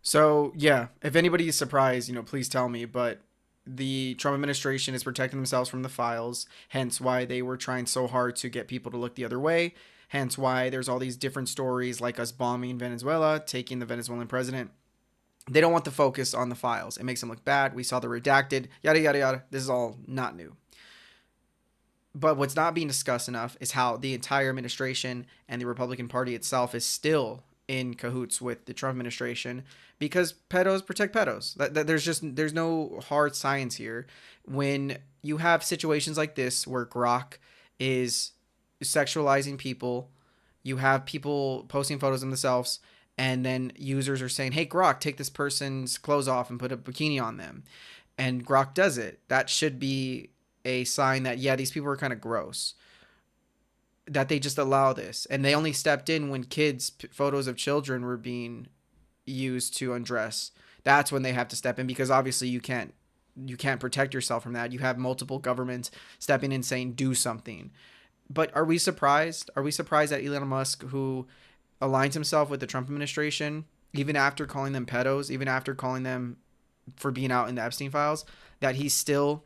So, yeah, if anybody is surprised, please tell me. But the Trump administration is protecting themselves from the files, hence why they were trying so hard to get people to look the other way. Hence why there's all these different stories like us bombing Venezuela, taking the Venezuelan president. They don't want the focus on the files. It makes them look bad. We saw the redacted, yada, yada, yada. This is all not new. But what's not being discussed enough is how the entire administration and the Republican Party itself is still in cahoots with the Trump administration because pedos protect pedos. There's no hard science here. When you have situations like this where Grok is sexualizing people, you have people posting photos of themselves, and then users are saying, "Hey Grok, take this person's clothes off and put a bikini on them," and Grok does it. That should be a sign that, yeah, these people are kind of gross, that they just allow this, and they only stepped in when photos of children were being used to undress. That's when they have to step in, because obviously you can't protect yourself from that. You have multiple governments stepping in saying do something. But are we surprised? Are we surprised that Elon Musk, who aligns himself with the Trump administration, even after calling them pedos, even after calling them for being out in the Epstein files, that he's still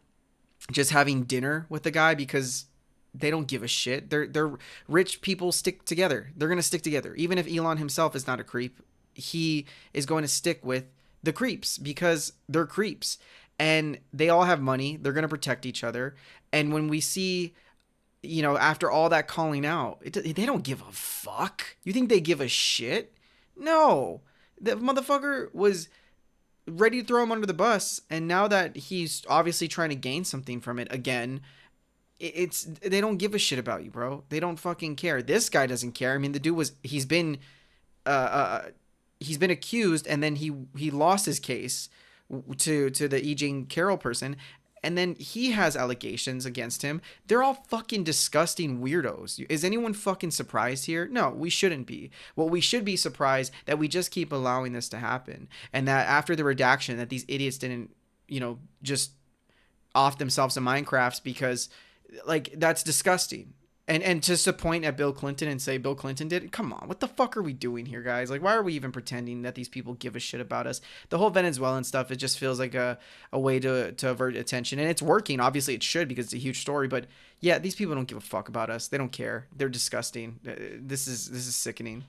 just having dinner with the guy because they don't give a shit. They're rich people stick together. They're gonna stick together. Even if Elon himself is not a creep, he is going to stick with the creeps because they're creeps. And they all have money. They're gonna protect each other. And when we see, after all that calling out, they don't give a fuck. You think they give a shit? No. The motherfucker was ready to throw him under the bus, and now that he's obviously trying to gain something from it again, it's they don't give a shit about you, bro. They don't fucking care. This guy doesn't care. I mean, the dude uh, uh he's been accused, and then he lost his case to the E. Jean Carroll person, and then he has allegations against him. They're all fucking disgusting weirdos. Is anyone fucking surprised here? No, we shouldn't be. Well, we should be surprised that we just keep allowing this to happen, and that after the redaction, that these idiots didn't, just off themselves in Minecrafts, because, like, that's disgusting. And just to point at Bill Clinton and say Bill Clinton did it, come on, what the fuck are we doing here, guys? Like, why are we even pretending that these people give a shit about us? The whole Venezuelan stuff, it just feels like a way to avert attention. And it's working. Obviously, it should, because it's a huge story. But yeah, these people don't give a fuck about us. They don't care. They're disgusting. This is sickening.